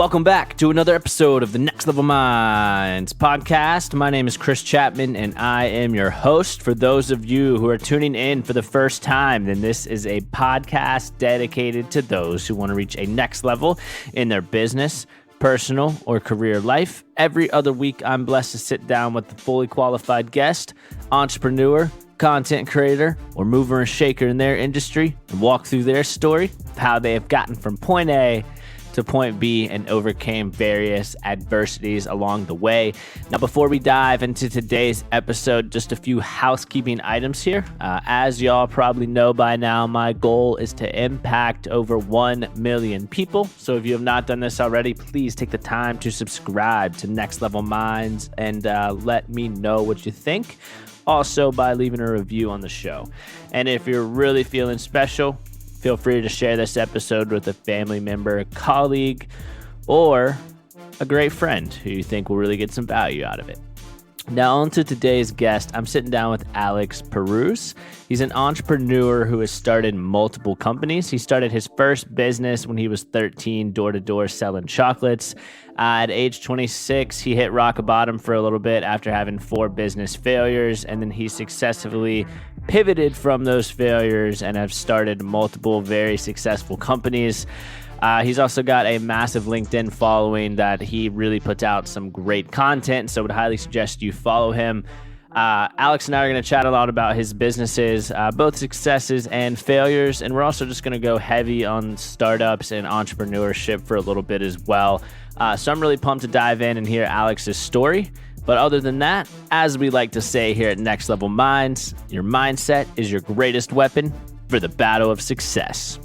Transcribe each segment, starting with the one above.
Welcome back to another episode of the Next Level Minds podcast. My name is Chris Chapman, and I am your host. For those of you who are tuning in for the first time, then this is a podcast dedicated to those who want to reach a next level in their business, personal, or career life. Every other week, I'm blessed to sit down with a fully qualified guest, entrepreneur, content creator, or mover and shaker in their industry and walk through their story of how they have gotten from point A to point B and overcame various adversities along the way. Now, before we dive into today's episode, just a few housekeeping items here. As y'all probably know by now, my goal is to impact over 1 million people. So if you have not done this already, please take the time to subscribe to Next Level Minds and let me know what you think. Also by leaving a review on the show. And if you're really feeling special, feel free to share this episode with a family member, a colleague, or a great friend who you think will really get some value out of it. Now on to today's guest. I'm sitting down with Alex Pirouz. He's an entrepreneur who has started multiple companies. He started his first business when he was 13, door-to-door selling chocolates. At age 26, he hit rock bottom for a little bit after having 4 business failures, and then he successfully pivoted from those failures and have started multiple very successful companies. He's also got a massive LinkedIn following that he really puts out some great content, so I would highly suggest you follow him. Alex and I are going to chat a lot about his businesses, both successes and failures, and we're also just going to go heavy on startups and entrepreneurship for a little bit as well. So I'm really pumped to dive in and hear Alex's story. But other than that, as we like to say here at Next Level Minds, your mindset is your greatest weapon for the battle of success.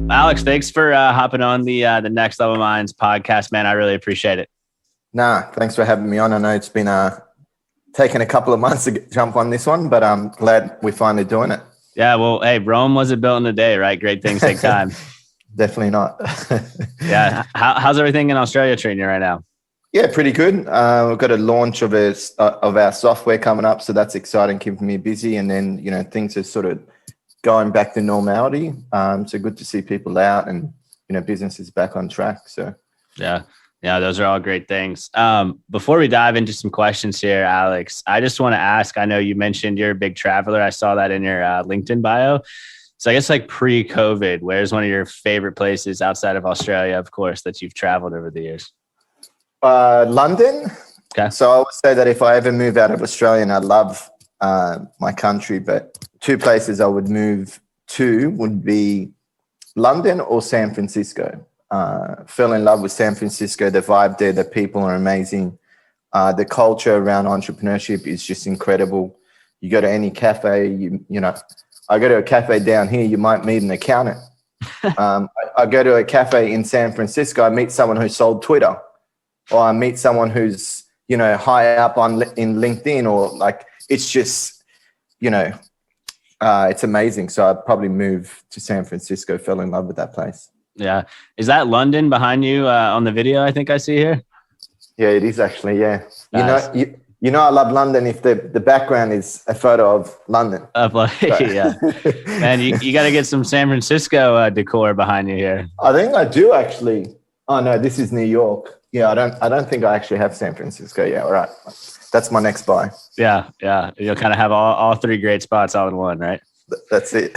Alex, thanks for hopping on the Next Level Minds podcast, man. I really appreciate it. Nah, thanks for having me on. I know it's been taken a couple of months to jump on this one, but I'm glad we're finally doing it. Yeah, well, hey, Rome wasn't built in a day, right? Great things take time. Definitely not. Yeah. How's everything in Australia treating you right now? Yeah, pretty good. We've got a launch of our software coming up, so that's exciting, keeping me busy. And then, things are sort of going back to normality. So good to see people out and, business is back on track. So yeah, those are all great things. Before we dive into some questions here, Alex, I just want to ask, I know you mentioned you're a big traveler. I saw that in your LinkedIn bio. So I guess like pre-COVID, where's one of your favorite places outside of Australia, of course, that you've traveled over the years? London. Okay. So I would say that if I ever move out of Australia, and I love my country, but 2 places I would move to would be London or San Francisco. Fell in love with San Francisco. The vibe there, the people are amazing. The culture around entrepreneurship is just incredible. You go to any cafe, I go to a cafe down here, you might meet an accountant. I go to a cafe in San Francisco, I meet someone who sold Twitter, or I meet someone who's, high up in LinkedIn, or like, it's just, it's amazing. So I'd probably move to San Francisco, fell in love with that place. Yeah. Is that London behind you on the video I think I see here? Yeah, it is actually, yeah. Nice. I love London if the background is a photo of London. Yeah. Man, you got to get some San Francisco decor behind you here. I think I do actually. Oh, no, this is New York. Yeah, I don't think I actually have San Francisco. Yeah, all right. That's my next buy. Yeah. You'll kind of have all 3 great spots all in one, right? That's it.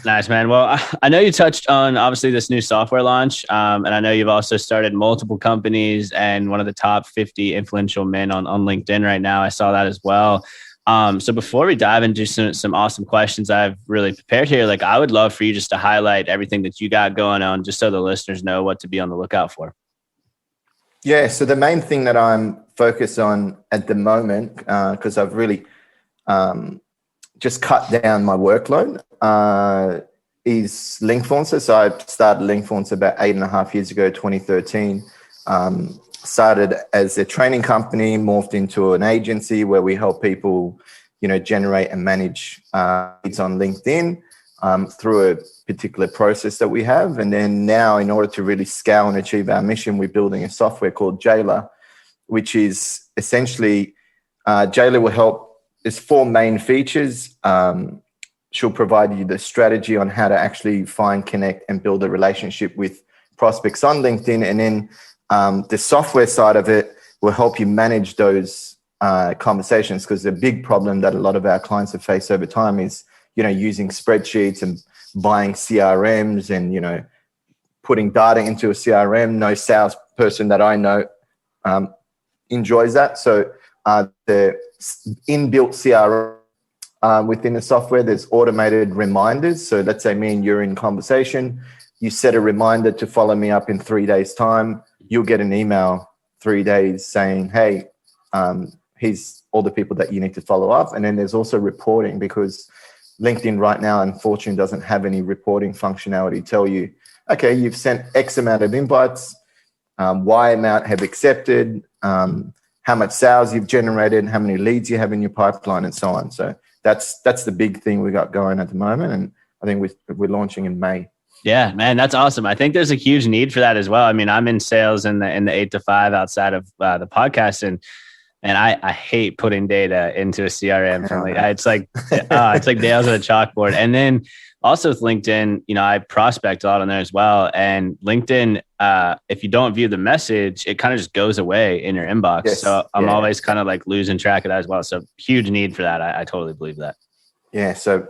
Nice, man. Well, I know you touched on obviously this new software launch, and I know you've also started multiple companies and one of the top 50 influential men on LinkedIn right now. I saw that as well. So before we dive into some awesome questions I've really prepared here, like I would love for you just to highlight everything that you got going on, just so the listeners know what to be on the lookout for. Yeah. So the main thing that I'm focused on at the moment, because I've really just cut down my workload, is Linkfluencer. So I started Linkfluencer about 8.5 years ago, 2013. Started as a training company, morphed into an agency where we help people, generate and manage leads on LinkedIn. through a particular process that we have. And then now, in order to really scale and achieve our mission, we're building a software called Jailer, which is essentially, Jailer will help. There's 4 main features. She'll provide you the strategy on how to actually find, connect, and build a relationship with prospects on LinkedIn. And then the software side of it will help you manage those conversations, because the big problem that a lot of our clients have faced over time is, using spreadsheets and buying CRMs and, putting data into a CRM. No salesperson that I know enjoys that. So the inbuilt CRM within the software, there's automated reminders. So let's say me and you're in conversation. You set a reminder to follow me up in 3 days' time. You'll get an email 3 days saying, hey, here's all the people that you need to follow up. And then there's also reporting, because LinkedIn right now, unfortunately, doesn't have any reporting functionality. Tell you, okay, you've sent X amount of invites, Y amount have accepted, how much sales you've generated, how many leads you have in your pipeline, and so on. So that's the big thing we got going at the moment. And I think we're launching in May. Yeah, man, that's awesome. I think there's a huge need for that as well. I mean, I'm in sales in the 8 to 5 outside of the podcast, and I hate putting data into a CRM. It's like nails on a chalkboard. And then also with LinkedIn, I prospect a lot on there as well. And LinkedIn, if you don't view the message, it kind of just goes away in your inbox. Yes. So I'm always kind of like losing track of that as well. So huge need for that. I totally believe that. Yeah. So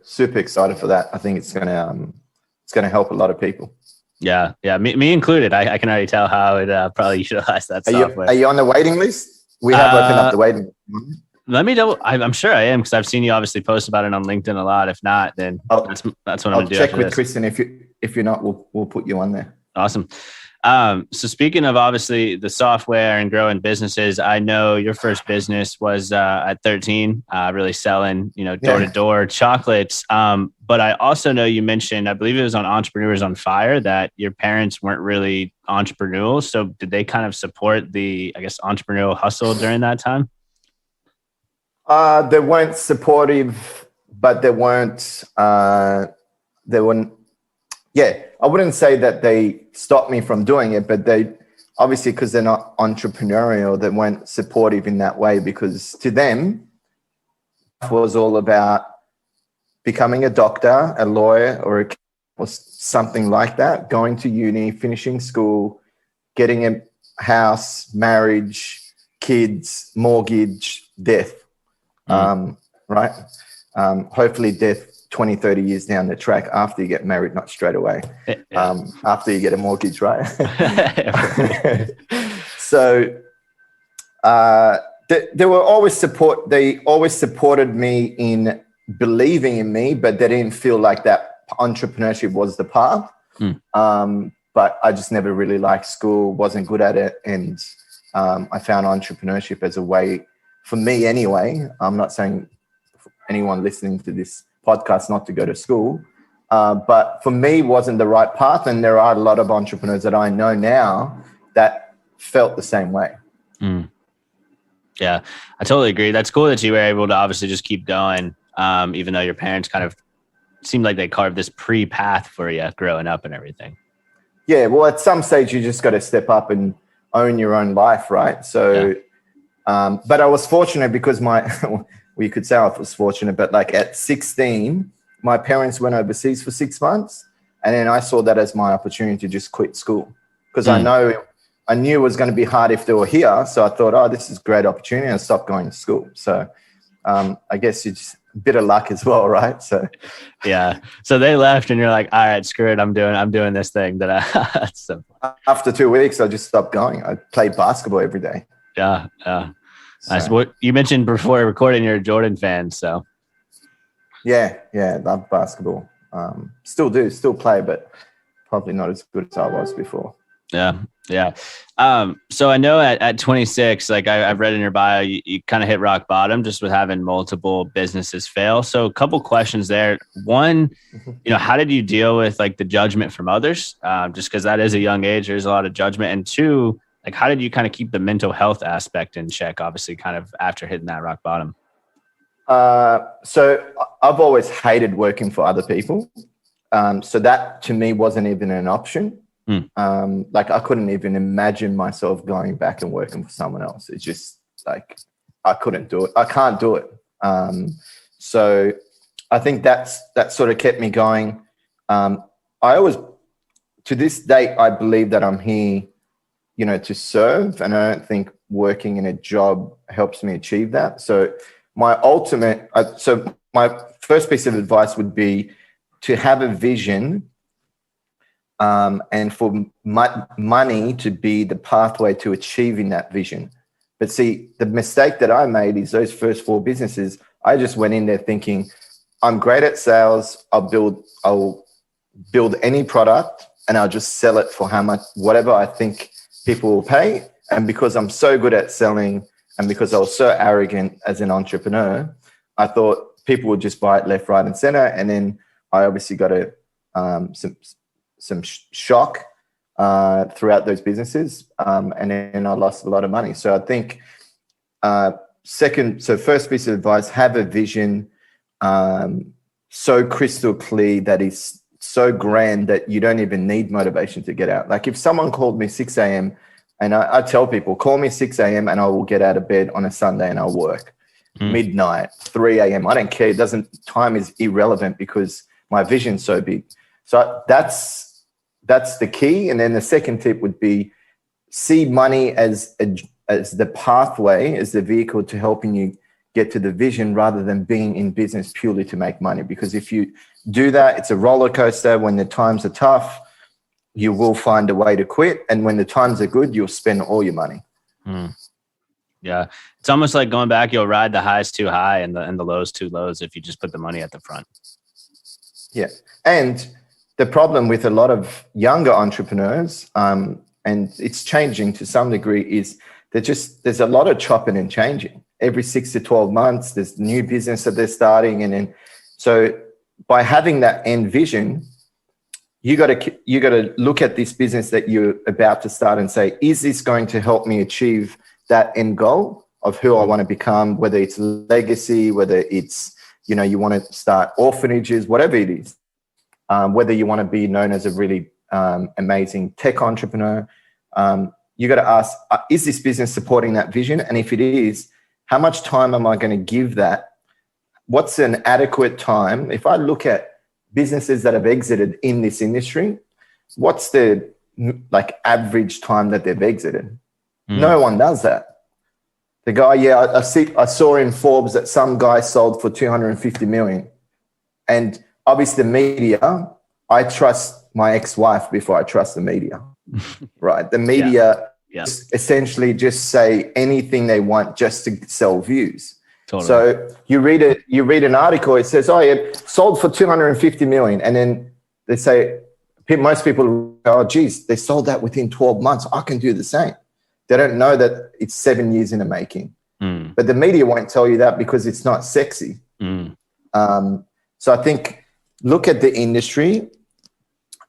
super excited for that. I think it's gonna help a lot the people. Yeah. Me included. I can already tell how it probably utilize that software. Are you on the waiting list? We have opened up the waiting list. Let me double. I'm sure I am, because I've seen you obviously post about it on LinkedIn a lot. If not, then that's what I'm gonna do. I'll check with Kristen. If you're not, we'll put you on there. Awesome. So speaking of obviously the software and growing businesses, I know your first business was at 13, really selling, door to door chocolates. But I also know you mentioned, I believe it was on Entrepreneurs on Fire, that your parents weren't really entrepreneurial. So did they kind of support the, entrepreneurial hustle during that time? They weren't supportive, but they weren't. Yeah, I wouldn't say that they stopped me from doing it, but they obviously, because they're not entrepreneurial, they weren't supportive in that way, because to them it was all about becoming a doctor, a lawyer, or something like that, going to uni, finishing school, getting a house, marriage, kids, mortgage, death, right? Hopefully death 20, 30 years down the track after you get married, not straight away, after you get a mortgage, right? So they always supported me in believing in me, but they didn't feel like that entrepreneurship was the path. But I just never really liked school, wasn't good at it. And I found entrepreneurship as a way, for me anyway, I'm not saying for anyone listening to this podcast not to go to school, but for me wasn't the right path. And there are a lot of entrepreneurs that I know now that felt the same way. Yeah, I totally agree. That's cool that you were able to obviously just keep going, even though your parents kind of seemed like they carved this pre-path for you growing up and everything. Yeah, well, at some stage you just got to step up and own your own life, right? So, but I was fortunate because you could say I was fortunate, but like at 16, my parents went overseas for 6 months. And then I saw that as my opportunity to just quit school, because I knew it was going to be hard if they were here. So I thought, this is a great opportunity, and stopped going to school. So I guess it's a bit of luck as well, right? So yeah. So they left and you're like, all right, screw it. I'm doing this thing After 2 weeks, I just stopped going. I played basketball every day. Yeah. Nice. What you mentioned before recording, you're a Jordan fan, so yeah, love basketball. Still play, but probably not as good as I was before. Yeah. So I know at 26, like I've read in your bio, you kind of hit rock bottom just with having multiple businesses fail. So a couple questions there. One, how did you deal with like the judgment from others? Just because that is a young age, there's a lot of judgment. And two, like, how did you kind of keep the mental health aspect in check, obviously kind of after hitting that rock bottom? So I've always hated working for other people. So that to me wasn't even an option. Like I couldn't even imagine myself going back and working for someone else. It's just like, I couldn't do it. I can't do it. So I think that sort of kept me going. I always, to this date, I believe that I'm here, to serve. And I don't think working in a job helps me achieve that. So my first piece of advice would be to have a vision, and for money to be the pathway to achieving that vision. But see, the mistake that I made is those first 4 businesses, I just went in there thinking, I'm great at sales. I'll build any product and I'll just sell it for how much, whatever I think people will pay. And because I'm so good at selling and because I was so arrogant as an entrepreneur, I thought people would just buy it left, right, and center. And then I obviously got some shock throughout those businesses, and then I lost a lot of money. So I think first piece of advice: have a vision so crystal clear that is so grand that you don't even need motivation to get out. Like if someone called me 6 a.m. and I tell people, call me 6 a.m. and I will get out of bed on a Sunday and I'll work. Midnight, 3 a.m. I don't care. Time is irrelevant because my vision's so big. So that's the key. And then the second tip would be see money as the pathway, as the vehicle to helping you get to the vision rather than being in business purely to make money. Because if you do that, it's a roller coaster. When the times are tough, you will find a way to quit. And when the times are good, you'll spend all your money. Yeah. It's almost like going back, you'll ride the highs too high and the lows too lows if you just put the money at the front. Yeah. And the problem with a lot of younger entrepreneurs, and it's changing to some degree, is there's a lot of chopping and changing. Every 6 to 12 months, there's new business that they're starting. And then, so by having that end vision, you got to look at this business that you're about to start and say, is this going to help me achieve that end goal of who I want to become, whether it's legacy, whether it's, you want to start orphanages, whatever it is, whether you want to be known as a really amazing tech entrepreneur. You got to ask, is this business supporting that vision? And if it is, how much time am I going to give that? What's an adequate time? If I look at businesses that have exited in this industry, what's the average time that they've exited? No one does that. The guy, I saw in Forbes that some guy sold for 250 million. And obviously the media, I trust my ex-wife before I trust the media, right? The media essentially just say anything they want just to sell views. Totally. So you read an article, it says, sold for 250 million. And then they say, most people go, oh, geez, they sold that within 12 months. I can do the same. They don't know that it's 7 years in the making. But the media won't tell you that because it's not sexy. So I think look at the industry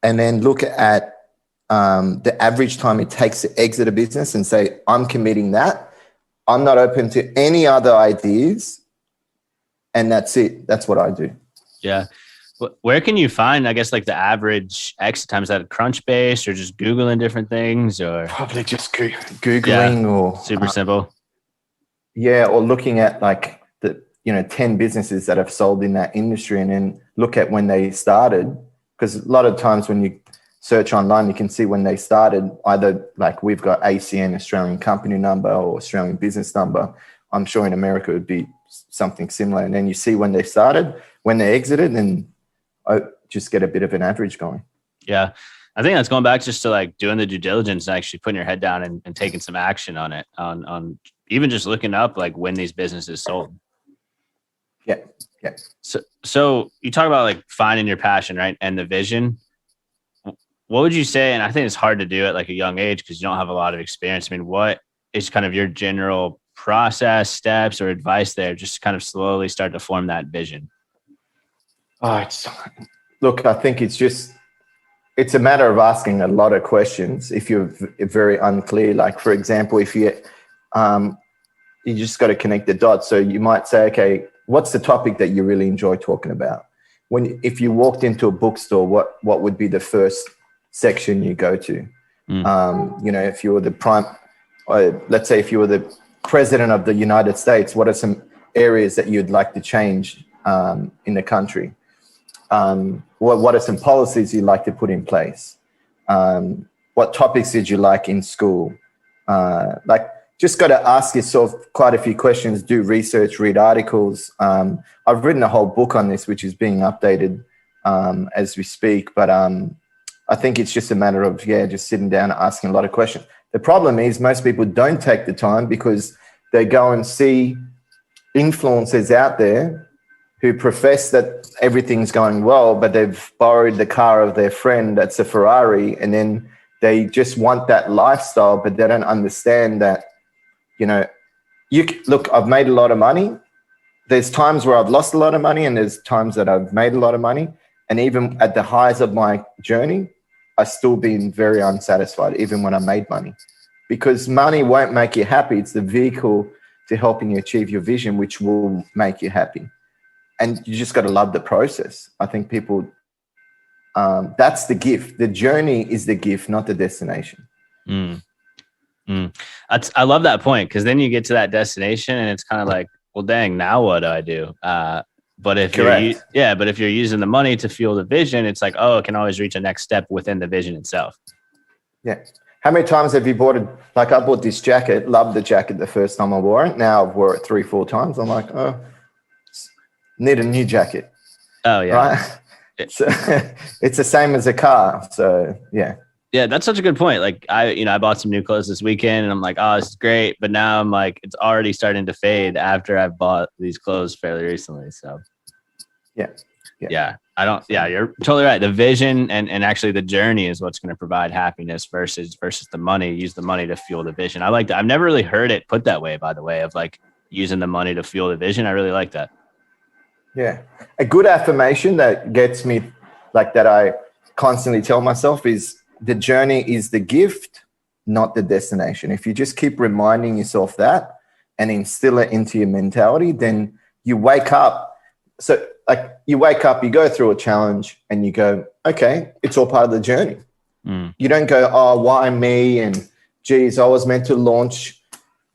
and then look at the average time it takes to exit a business and say, I'm committing that. I'm not open to any other ideas. And that's it. That's what I do. Yeah. Where can you find, I guess, the average exit time? Is that a Crunchbase or just Googling different things? Or probably just Googling or super simple. Yeah. Or looking at 10 businesses that have sold in that industry and then look at when they started. Because a lot of times when you search online, you can see when they started, either we've got ACN, Australian company number, or Australian business number. I'm sure in America it would be something similar. And then you see when they started, when they exited, and just get a bit of an average going. Yeah. I think that's going back just to doing the due diligence and actually putting your head down and taking some action on it, on even just looking up when these businesses sold. Yeah. Yeah. So you talk about finding your passion, right? And the vision. What would you say? And I think it's hard to do at a young age because you don't have a lot of experience. I mean, what is kind of your general process, steps, or advice there? Just kind of slowly start to form that vision. Look, I think it's a matter of asking a lot of questions. If you're very unclear, for example, if you just got to connect the dots. So you might say, okay, what's the topic that you really enjoy talking about? If you walked into a bookstore, what would be the first section you go to? If you were let's say if you were the president of the United States, what are some areas that you'd like to change in the country? What are some policies you'd like to put in place? What topics did you like in school? Just got to ask yourself quite a few questions, do research, read articles. I've written a whole book on this, which is being updated as we speak. But I think it's just a matter of, just sitting down and asking a lot of questions. The problem is most people don't take the time because they go and see influencers out there who profess that everything's going well, but they've borrowed the car of their friend that's a Ferrari, and then they just want that lifestyle, but they don't understand that, look, I've made a lot of money. There's times where I've lost a lot of money, and there's times that I've made a lot of money. And even at the highs of my journey, I've still been very unsatisfied, even when I made money. Because money won't make you happy. It's the vehicle to helping you achieve your vision, which will make you happy. And you just got to love the process. I think people, that's the gift. The journey is the gift, not the destination. I love that point, because then you get to that destination and it's kind of like, well, dang, now what do I do? But if you're using the money to fuel the vision, it's like, oh, it can always reach a next step within the vision itself. Yeah. How many times have you I bought this jacket, loved the jacket the first time I wore it. Now I've wore it 3-4 times. I'm like, oh, need a new jacket. Oh yeah. Right. It's the same as a car. So yeah. Yeah, that's such a good point. Like I bought some new clothes this weekend and I'm like, oh, this is great. But now I'm like, it's already starting to fade after I've bought these clothes fairly recently. So yeah. You're totally right. The vision and actually the journey is what's going to provide happiness versus the money. Use the money to fuel the vision. I like that. I've never really heard it put that way, by the way, of like using the money to fuel the vision. I really like that. Yeah. A good affirmation that gets me, like, that I constantly tell myself is, the journey is the gift, not the destination. If you just keep reminding yourself that and instill it into your mentality, then you wake up. So like you wake up, you go through a challenge and you go, okay, it's all part of the journey. You don't go, oh, why me? And geez, I was meant to launch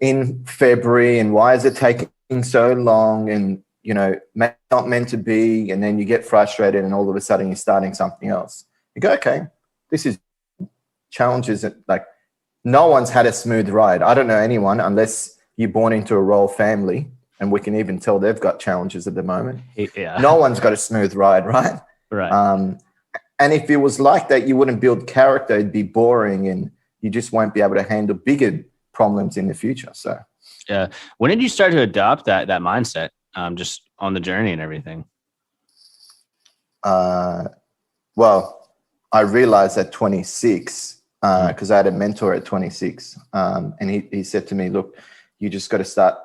in February and why is it taking so long? And, not meant to be. And then you get frustrated and all of a sudden you're starting something else. You go, okay, this is challenges. Like no one's had a smooth ride. I don't know anyone unless you're born into a royal family, and we can even tell they've got challenges at the moment. Yeah. No one's got a smooth ride, right? Right. And if it was like that, you wouldn't build character. It'd be boring and you just won't be able to handle bigger problems in the future. So yeah. When did you start to adopt that mindset? Just on the journey and everything? Well, I realized at 26, because I had a mentor at 26, and he said to me, look, you just got to start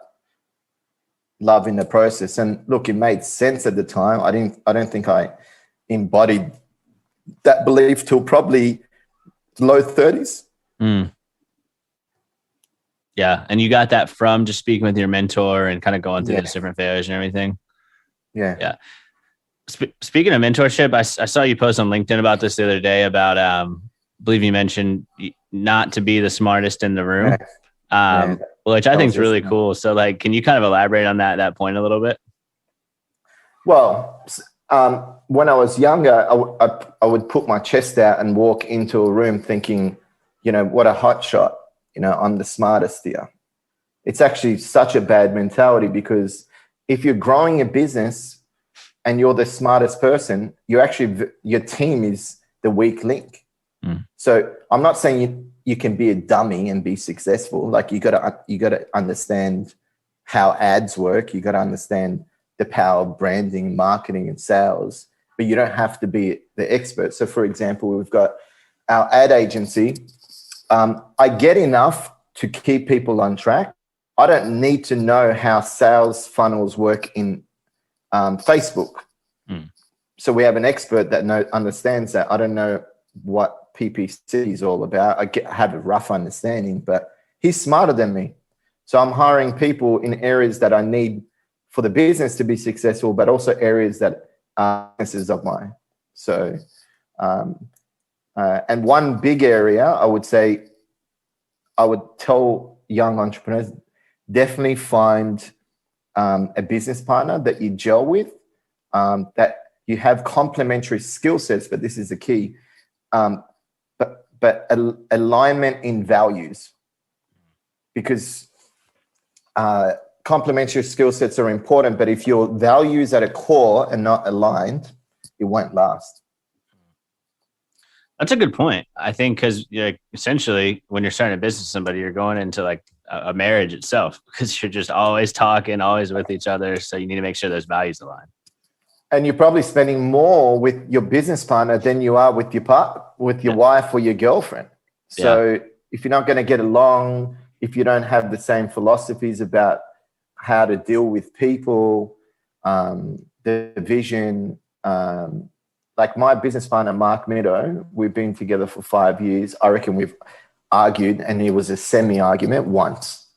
loving the process. And look, it made sense at the time. I don't think I embodied that belief till probably low 30s. Yeah. And you got that from just speaking with your mentor and kind of going through those different failures and everything. Yeah. Speaking of mentorship, I saw you post on LinkedIn about this the other day about, I believe you mentioned not to be the smartest in the room, which I think is really cool. So like, can you kind of elaborate on that point a little bit? Well, when I was younger, I would put my chest out and walk into a room thinking, what a hot shot. I'm the smartest here. It's actually such a bad mentality, because if you're growing a business and you're the smartest person, your team is the weak link. So I'm not saying you can be a dummy and be successful. Like you got to understand how ads work. You got to understand the power of branding, marketing, and sales, but you don't have to be the expert. So for example, we've got our ad agency. I get enough to keep people on track. I don't need to know how sales funnels work in Facebook. So we have an expert that understands that. I don't know what PPC is all about. I have a rough understanding, but he's smarter than me. So I'm hiring people in areas that I need for the business to be successful, but also areas that are businesses of mine. So, and one big area I would say, I would tell young entrepreneurs, definitely find a business partner that you gel with, that you have complementary skill sets, but this is the key, but alignment in values, because complementary skill sets are important, but if your values at a core are not aligned, it won't last. That's a good point. I think because essentially when you're starting a business with somebody, you're going into like a marriage itself, because you're just always talking, always with each other. So you need to make sure those values align. And you're probably spending more with your business partner than you are with your wife or your girlfriend. So if you're not going to get along, if you don't have the same philosophies about how to deal with people, the vision, like my business partner, Mark Meadow, we've been together for 5 years. I reckon we've argued, and it was a semi-argument once.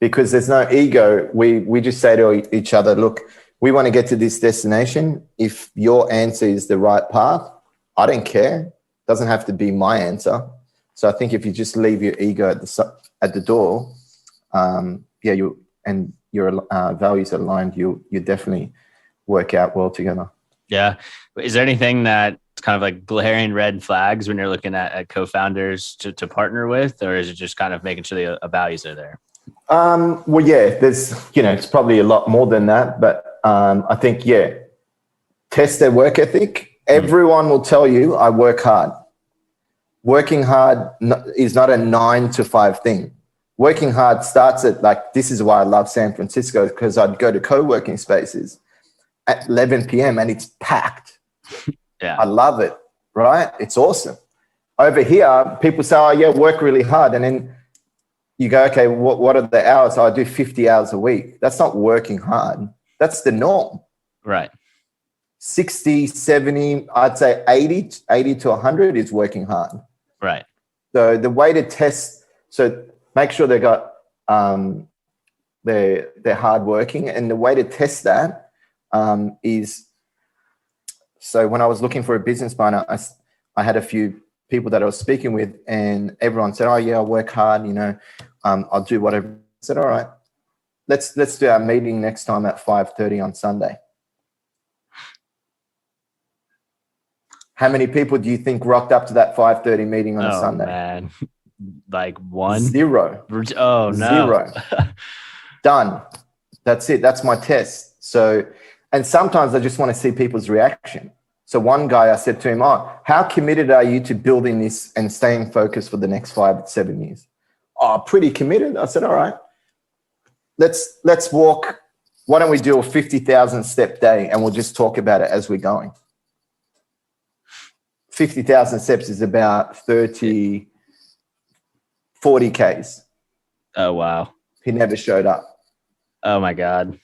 Because there's no ego. We just say to each other, look, we want to get to this destination. If your answer is the right path, I don't care. It doesn't have to be my answer. So I think if you just leave your ego at the door, and your values are aligned, you definitely work out well together. Yeah. Is there anything that's kind of like glaring red flags when you're looking at co-founders to partner with, or is it just kind of making sure the values are there? Well, yeah, there's, it's probably a lot more than that, but I think, test their work ethic. Everyone will tell you I work hard. Working hard is not a 9 to 5 thing. Working hard starts at this is why I love San Francisco, because I'd go to co-working spaces at 11 p.m. and it's packed. Yeah. I love it, right? It's awesome. Over here, people say, oh yeah, work really hard. And then you go, okay, what are the hours? I do 50 hours a week. That's not working hard. That's the norm. Right. 60, 70, I'd say 80 to 100 is working hard. Right. So the way to test, so make sure they got, they're hardworking. And the way to test that is, so when I was looking for a business partner, I had a few people that I was speaking with, and everyone said, oh yeah, I work hard, I'll do whatever. I said, all right, let's do our meeting next time at 5:30 on Sunday. How many people do you think rocked up to that 5:30 meeting on a Sunday? Man. Like one? 0. Oh, no. 0. Done. That's it. That's my test. So, and sometimes I just want to see people's reaction. So one guy, I said to him, oh, how committed are you to building this and staying focused for the next 5 to 7 years? Oh, pretty committed. I said, all right, let's walk. Why don't we do a 50,000 step day and we'll just talk about it as we're going. 50,000 steps is about 40 Ks. Oh, wow. He never showed up. Oh my God.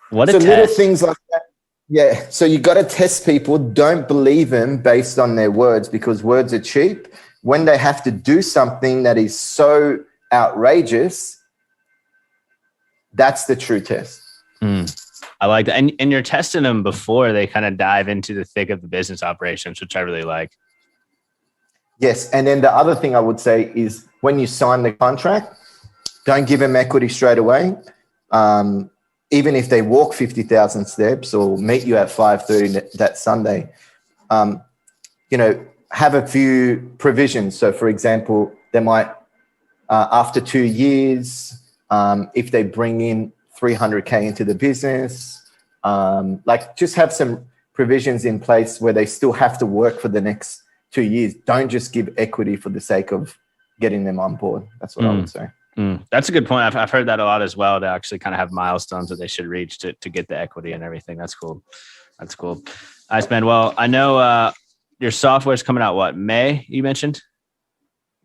What a so test. Little things like that. Yeah. So you got to test people. Don't believe them based on their words, because words are cheap. When they have to do something that is so outrageous, that's the true test. I like that. And you're testing them before they kind of dive into the thick of the business operations, which I really like. Yes. And then the other thing I would say is when you sign the contract, don't give them equity straight away. Even if they walk 50,000 steps or meet you at 5:30 that Sunday, have a few provisions. So for example, they might, after 2 years, if they bring in 300K into the business, just have some provisions in place where they still have to work for the next 2 years. Don't just give equity for the sake of getting them on board. That's what I would say. That's a good point. I've heard that a lot as well. They actually kind of have milestones that they should reach to get the equity and everything. That's cool. That's cool. Nice, man. Well, I know your software is coming out, what, May, you mentioned?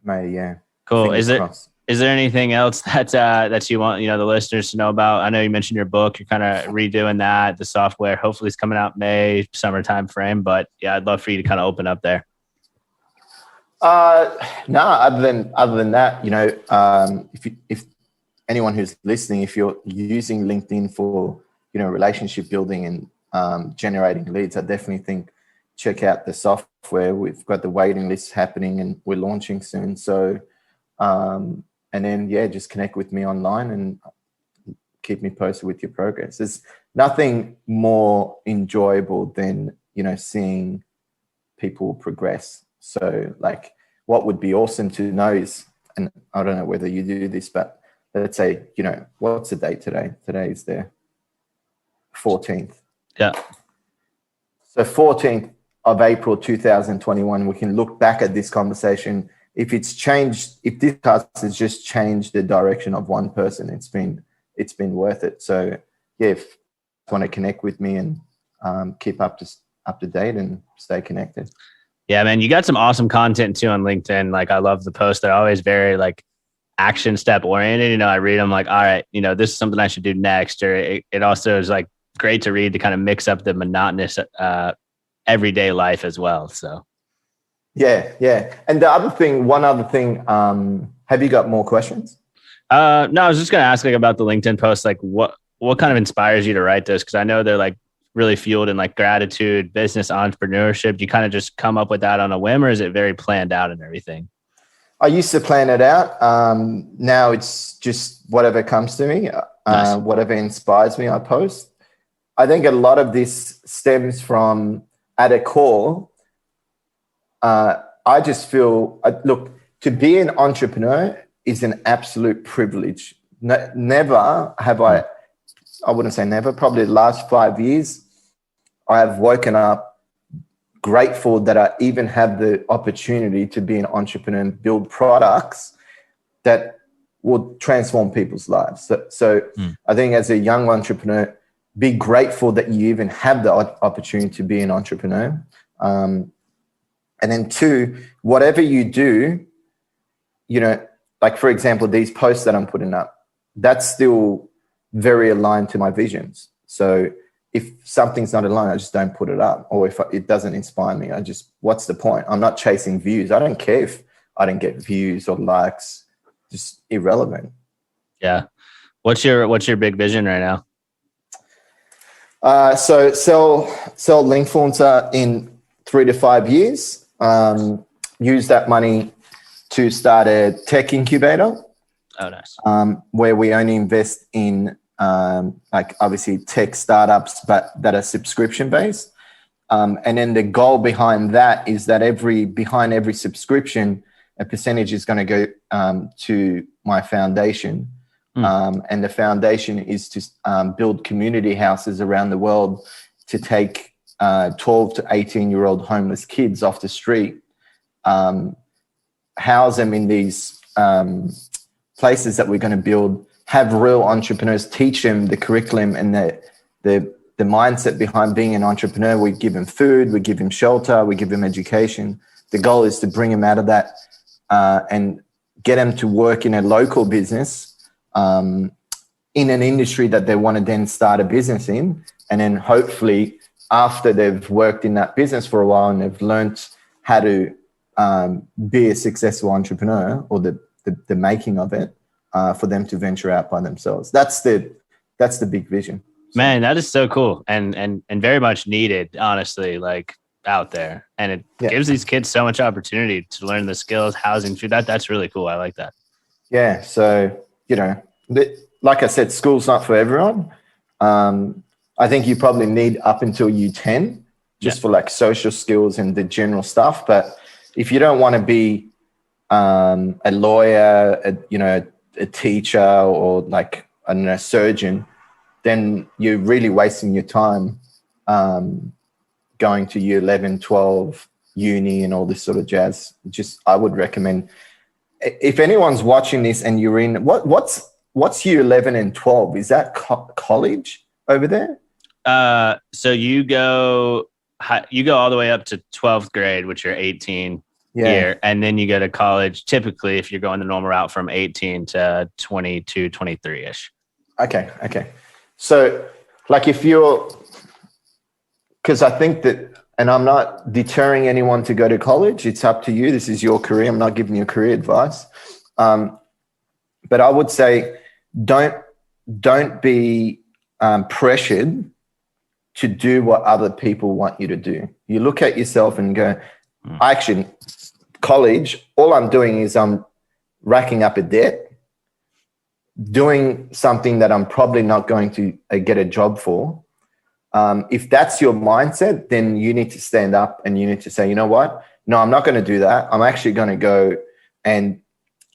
May, yeah. Cool. Is there anything else that you want, the listeners to know about? I know you mentioned your book. You're kind of redoing that. The software hopefully is coming out May, summertime frame. But yeah, I'd love for you to kind of open up there. No, other than that, if anyone who's listening, if you're using LinkedIn for, relationship building and generating leads, I definitely think check out the software. We've got the waiting list happening and we're launching soon. So, and then, just connect with me online and keep me posted with your progress. There's nothing more enjoyable than, seeing people progress. So like what would be awesome to know is, and I don't know whether you do this, but let's say, what's the date today? Today is the 14th. Yeah. So 14th of April, 2021, we can look back at this conversation. If it's changed, if this podcast has just changed the direction of one person, it's been worth it. So if you want to connect with me and keep up to date and stay connected. Yeah, man, you got some awesome content too on LinkedIn. Like I love the posts. They're always very like action step oriented. I read them like, all right, this is something I should do next. Or it also is like great to read to kind of mix up the monotonous everyday life as well. So yeah. And one other thing, have you got more questions? No, I was just gonna ask like about the LinkedIn posts, like what kind of inspires you to write those? Because I know they're like really fueled in like gratitude, business, entrepreneurship. Do you kind of just come up with that on a whim, or is it very planned out and everything? I used to plan it out. Now it's just whatever comes to me, nice. Whatever inspires me, I post. I think a lot of this stems from, at a core, I just feel, look, to be an entrepreneur is an absolute privilege. Never have I wouldn't say never, probably the last 5 years, I have woken up grateful that I even have the opportunity to be an entrepreneur and build products that will transform people's lives. So I think as a young entrepreneur, be grateful that you even have the opportunity to be an entrepreneur. And then 2, whatever you do, like for example, these posts that I'm putting up, that's still very aligned to my visions. So if something's not aligned, I just don't put it up. Or if it doesn't inspire me, what's the point? I'm not chasing views. I don't care if I don't get views or likes, just irrelevant. Yeah. What's your big vision right now? So sell Linkfluencer in 3 to 5 years. Use that money to start a tech incubator. Oh, nice. Where we only invest in like obviously tech startups, but that are subscription based. And then the goal behind that is that behind every subscription, a percentage is going to go to my foundation. And the foundation is to build community houses around the world to take 12 to 18-year-old homeless kids off the street, house them in these places that we're going to build, have real entrepreneurs, teach them the curriculum and the mindset behind being an entrepreneur. We give them food, we give them shelter, we give them education. The goal is to bring them out of that and get them to work in a local business in an industry that they want to then start a business in. And then hopefully after they've worked in that business for a while and they've learned how to be a successful entrepreneur, or the making of it, for them to venture out by themselves. That's the big vision. Man, that is so cool and very much needed, honestly, like out there. And it gives these kids so much opportunity to learn the skills, housing, food. That's really cool. I like that. Yeah. So, like I said, school's not for everyone. I think you probably need up until year 10 just for like social skills and the general stuff. But if you don't want to be a lawyer, a teacher, or like a surgeon, then you're really wasting your time going to year 11, 12, uni and all this sort of jazz. I would recommend, if anyone's watching this and you're in, what's year 11 and 12? Is that college over there? So you go all the way up to 12th grade, which you're 18 year, and then you go to college, typically, if you're going the normal route, from 18 to 22, 23-ish. Okay. So like because I think that, and I'm not deterring anyone to go to college. It's up to you. This is your career. I'm not giving you career advice. But I would say don't be pressured to do what other people want you to do. You look at yourself and go, actually, college, all I'm doing is I'm racking up a debt, doing something that I'm probably not going to get a job for. If that's your mindset, then you need to stand up and you need to say, you know what? No, I'm not going to do that. I'm actually going to go and,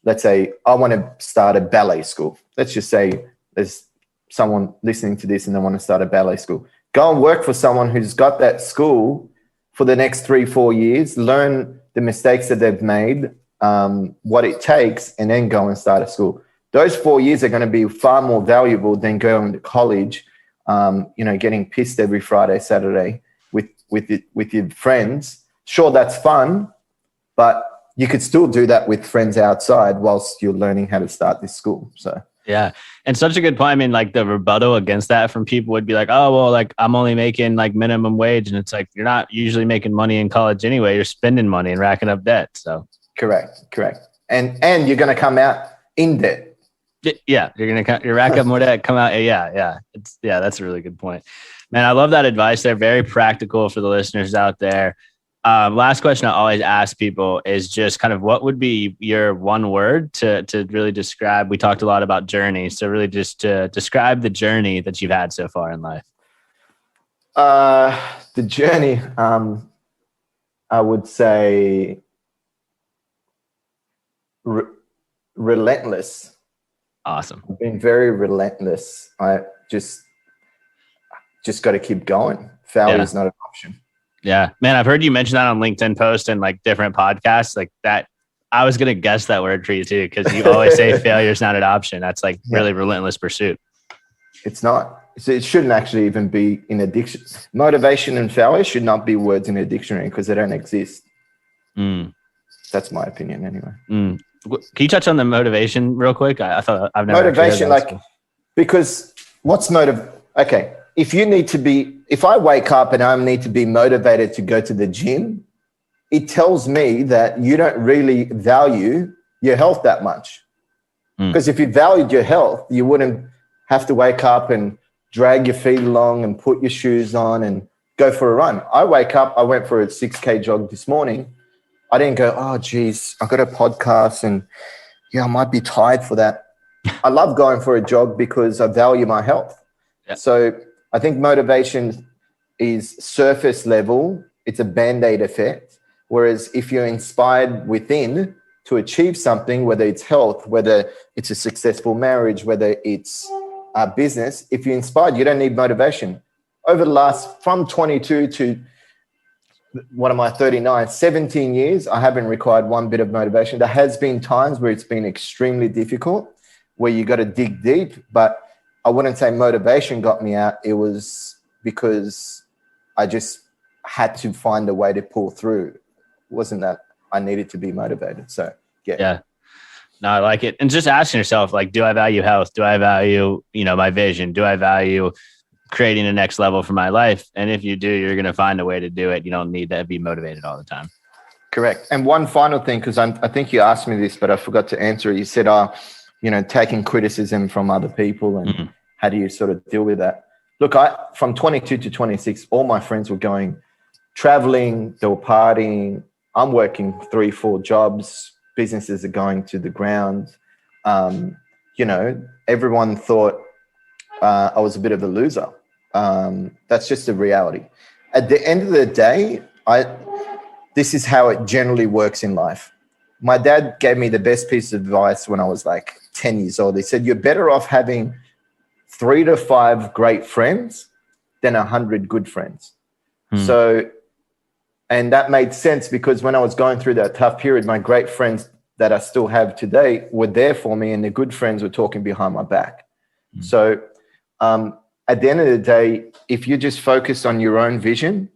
let's say I want to start a ballet school. Let's just say there's someone listening to this and they want to start a ballet school. Go and work for someone who's got that school for the next 3-4 years, learn the mistakes that they've made, what it takes, and then go and start a school. Those 4 years are going to be far more valuable than going to college, getting pissed every Friday, Saturday with your friends. Sure, that's fun, but you could still do that with friends outside whilst you're learning how to start this school. So yeah. And such a good point. I mean, like the rebuttal against that from people would be like, oh, well, like I'm only making like minimum wage. And it's like, you're not usually making money in college anyway. You're spending money and racking up debt. So correct. And you're going to come out in debt. Yeah. You're rack up more debt, come out. Yeah. That's a really good point, man. I love that advice. They're very practical for the listeners out there. Last question I always ask people is just kind of what would be your one word to really describe, we talked a lot about journey. So really just to describe the journey that you've had so far in life. The journey, I would say relentless. Awesome. I've been very relentless. I just got to keep going. Failure is not an option. Yeah, man, I've heard you mention that on LinkedIn posts and like different podcasts like that. I was going to guess that word for you too, because you always say failure is not an option. That's like really relentless pursuit. It's not. It shouldn't actually even be in a dictionary. Motivation and failure should not be words in a dictionary because they don't exist. That's my opinion anyway. Can you touch on the motivation real quick? I thought I've never motivation, because what's okay. If I wake up and I need to be motivated to go to the gym, it tells me that you don't really value your health that much. Because if you valued your health, you wouldn't have to wake up and drag your feet along and put your shoes on and go for a run. I wake up, I went for a 6K jog this morning. I didn't go, oh, geez, I got a podcast and I might be tired for that. I love going for a jog because I value my health. Yeah. So I think motivation is surface level. It's a Band-Aid effect. Whereas if you're inspired within to achieve something, whether it's health, whether it's a successful marriage, whether it's a business, if you're inspired, you don't need motivation. Over the last, from 22 to 39, 17 years, I haven't required one bit of motivation. There has been times where it's been extremely difficult, where you got to dig deep, but I wouldn't say motivation got me out. It was because I just had to find a way to pull through. It wasn't that I needed to be motivated. So, yeah. No, I like it. And just asking yourself, like, do I value health? Do I value, my vision? Do I value creating the next level for my life? And if you do, you're going to find a way to do it. You don't need to be motivated all the time. Correct. And one final thing, because I think you asked me this, but I forgot to answer it. You said, taking criticism from other people and how do you sort of deal with that? Look, from 22 to 26, all my friends were going traveling, they were partying. I'm working 3-4 jobs. Businesses are going to the ground. Everyone thought I was a bit of a loser. That's just the reality. At the end of the day, this is how it generally works in life. My dad gave me the best piece of advice when I was like 10 years old. He said, you're better off having 3 to 5 great friends than 100 good friends. So, and that made sense because when I was going through that tough period, my great friends that I still have today were there for me and the good friends were talking behind my back. So at the end of the day, if you just focus on your own vision,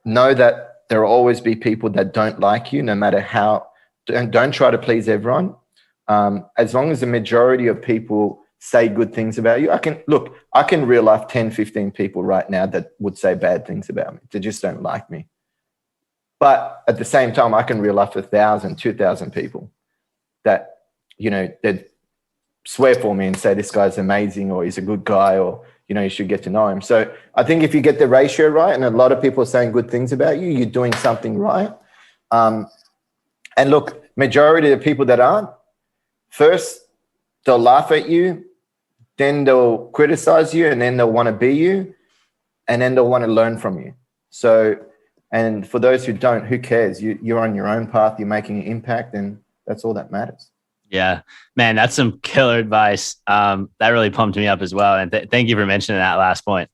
know that there will always be people that don't like you, no matter how. Don't try to please everyone. As long as the majority of people say good things about you, I can reel off 10, 15 people right now that would say bad things about me. They just don't like me. But at the same time, I can reel off 1,000, 2,000 people that, that swear for me and say this guy's amazing or he's a good guy or, you should get to know him. So I think if you get the ratio right, and a lot of people are saying good things about you, you're doing something right. And look, majority of the people that aren't, first they'll laugh at you, then they'll criticize you, and then they'll want to be you, and then they'll want to learn from you. So, and for those who don't, who cares? You're on your own path, you're making an impact, and that's all that matters. Yeah, man, that's some killer advice. That really pumped me up as well. And thank you for mentioning that last point.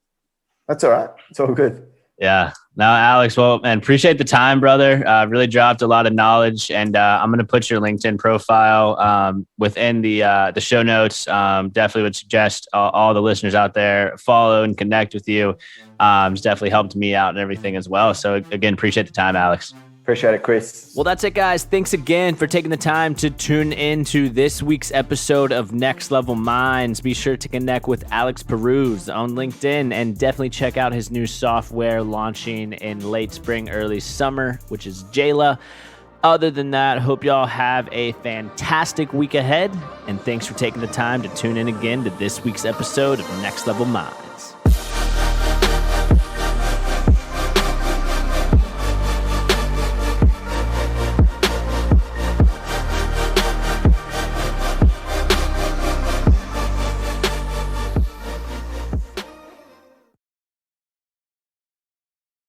That's all right. It's all good. Yeah. Now, Alex, well, man, appreciate the time, brother. Really dropped a lot of knowledge, and I'm going to put your LinkedIn profile within the show notes. Definitely would suggest all the listeners out there follow and connect with you. It's definitely helped me out and everything as well. So again, appreciate the time, Alex. Appreciate it, Chris. Well, that's it, guys. Thanks again for taking the time to tune into this week's episode of Next Level Minds. Be sure to connect with Alex Pirouz on LinkedIn and definitely check out his new software launching in late spring, early summer, which is Jayla. Other than that, hope y'all have a fantastic week ahead. And thanks for taking the time to tune in again to this week's episode of Next Level Minds.